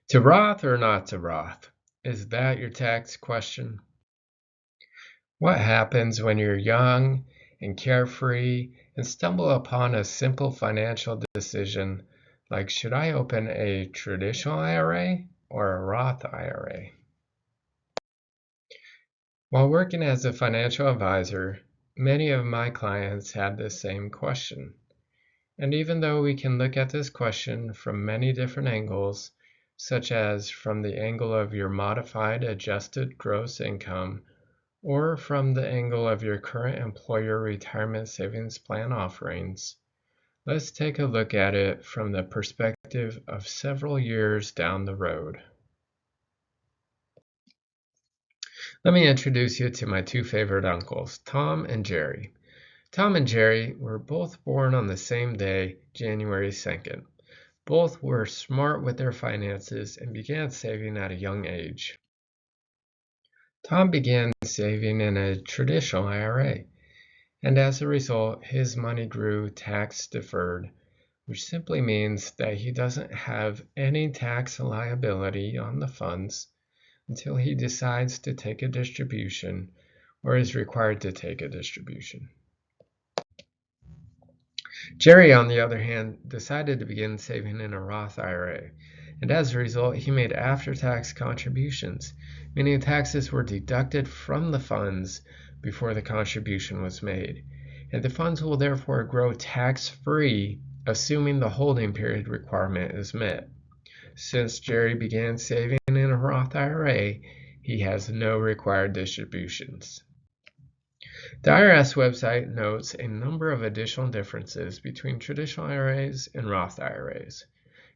To Roth or not to Roth? Is that your tax question? What happens when you're young and carefree and stumble upon a simple financial decision like, should I open a traditional IRA or a Roth IRA? While working as a financial advisor, many of my clients had the same question. And even though we can look at this question from many different angles, such as from the angle of your modified adjusted gross income, or from the angle of your current employer retirement savings plan offerings, let's take a look at it from the perspective of several years down the road. Let me introduce you to my two favorite uncles, Tom and Jerry. Tom and Jerry were both born on the same day, January 2nd. Both were smart with their finances and began saving at a young age. Tom began saving in a traditional IRA, and as a result, his money grew tax deferred, which simply means that he doesn't have any tax liability on the funds until he decides to take a distribution or is required to take a distribution. Jerry, on the other hand, decided to begin saving in a Roth IRA, and as a result, he made after-tax contributions, meaning taxes were deducted from the funds before the contribution was made, and the funds will therefore grow tax-free, assuming the holding period requirement is met. Since Jerry began saving in a Roth IRA, he has no required distributions. The IRS website notes a number of additional differences between traditional IRAs and Roth IRAs,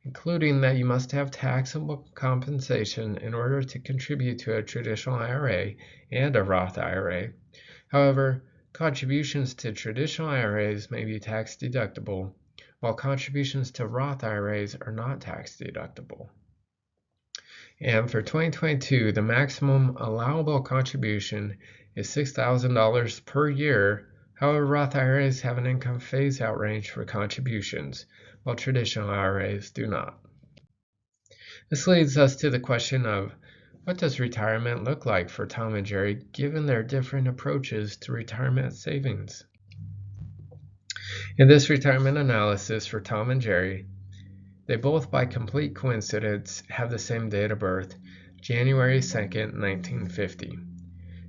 including that you must have taxable compensation in order to contribute to a traditional IRA and a Roth IRA. However, contributions to traditional IRAs may be tax deductible, while contributions to Roth IRAs are not tax deductible. And for 2022, the maximum allowable contribution is $6,000 per year. However, Roth IRAs have an income phase-out range for contributions, while traditional IRAs do not. This leads us to the question of, what does retirement look like for Tom and Jerry given their different approaches to retirement savings? In this retirement analysis for Tom and Jerry, they both, by complete coincidence, have the same date of birth, January 2nd, 1950.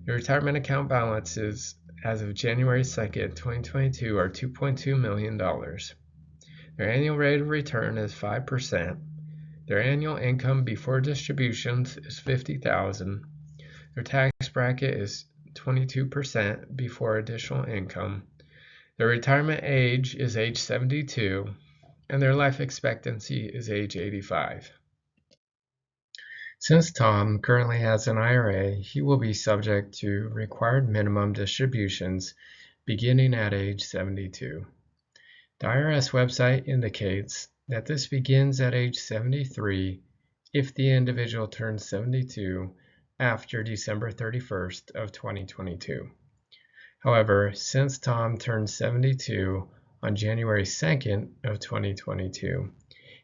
The retirement account balances as of January 2nd, 2022 are $2.2 million. Their annual rate of return is 5%. Their annual income before distributions is $50,000. Their tax bracket is 22% before additional income. Their retirement age is age 72. And their life expectancy is age 85. Since Tom currently has an IRA, he will be subject to required minimum distributions beginning at age 72. The IRS website indicates that this begins at age 73 if the individual turns 72 after December 31st of 2022. However, since Tom turned 72 on January 2nd of 2022,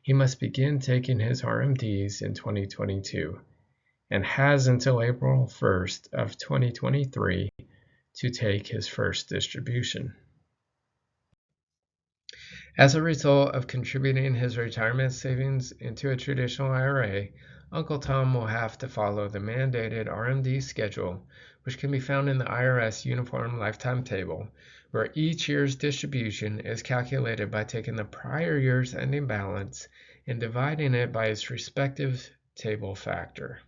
he must begin taking his RMDs in 2022 and has until April 1st of 2023 to take his first distribution. As a result of contributing his retirement savings into a traditional IRA, Uncle Tom will have to follow the mandated RMD schedule, which can be found in the IRS Uniform Lifetime Table, where each year's distribution is calculated by taking the prior year's ending balance and dividing it by its respective table factor.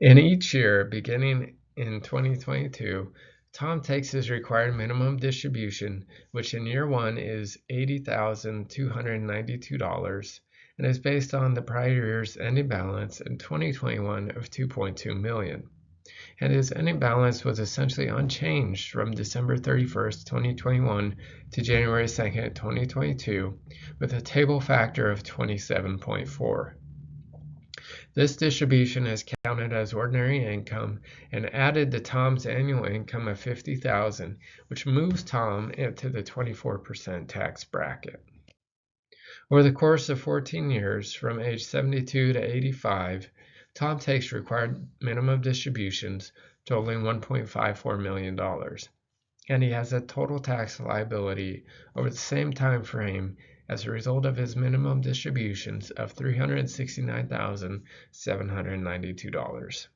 In each year, beginning in 2022, Tom takes his required minimum distribution, which in year one is $80,292, and is based on the prior year's ending balance in 2021 of $2.2 million. And his ending balance was essentially unchanged from December 31st, 2021 to January 2nd, 2022, with a table factor of 27.4. This distribution is counted as ordinary income and added to Tom's annual income of $50,000, which moves Tom into the 24% tax bracket. Over the course of 14 years, from age 72 to 85, Tom takes required minimum distributions totaling $1.54 million, and he has a total tax liability over the same time frame as a result of his minimum distributions of $369,792.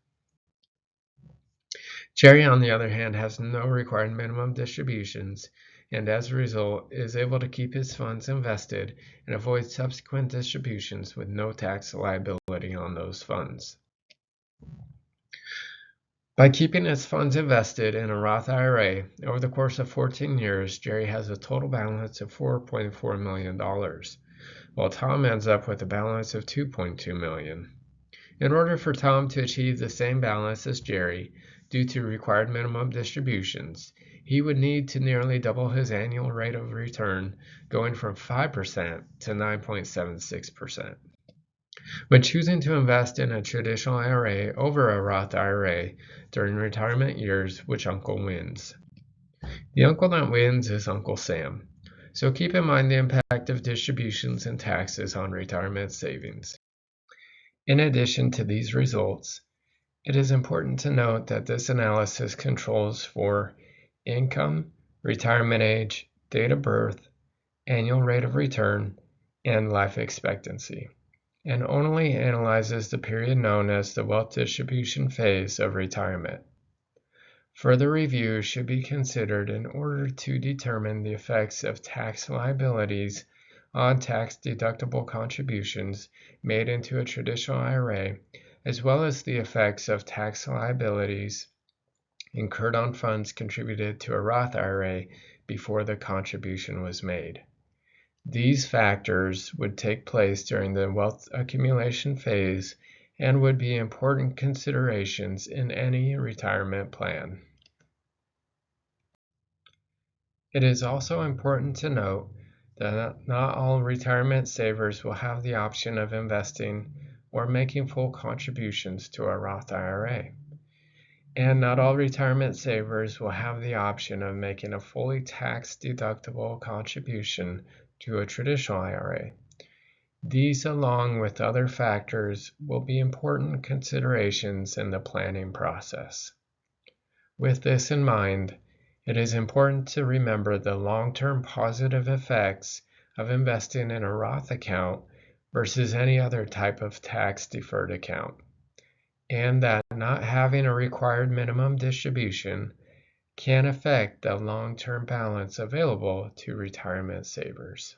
Jerry, on the other hand, has no required minimum distributions, and as a result is able to keep his funds invested and avoid subsequent distributions with no tax liability on those funds. By keeping his funds invested in a Roth IRA over the course of 14 years, Jerry has a total balance of $4.4 million, while Tom ends up with a balance of $2.2 million. In order for Tom to achieve the same balance as Jerry, due to required minimum distributions, he would need to nearly double his annual rate of return, going from 5% to 9.76%. When choosing to invest in a traditional IRA over a Roth IRA during retirement years, which uncle wins? The uncle that wins is Uncle Sam. So keep in mind the impact of distributions and taxes on retirement savings. In addition to these results, it is important to note that this analysis controls for income, retirement age, date of birth, annual rate of return, and life expectancy, and only analyzes the period known as the wealth distribution phase of retirement. Further review should be considered in order to determine the effects of tax liabilities on tax-deductible contributions made into a traditional IRA, as well as the effects of tax liabilities incurred on funds contributed to a Roth IRA before the contribution was made. These factors would take place during the wealth accumulation phase and would be important considerations in any retirement plan. It is also important to note that not all retirement savers will have the option of investing or making full contributions to a Roth IRA. And not all retirement savers will have the option of making a fully tax-deductible contribution to a traditional IRA. These, along with other factors, will be important considerations in the planning process. With this in mind, it is important to remember the long-term positive effects of investing in a Roth account versus any other type of tax-deferred account, and that not having a required minimum distribution can affect the long-term balance available to retirement savers.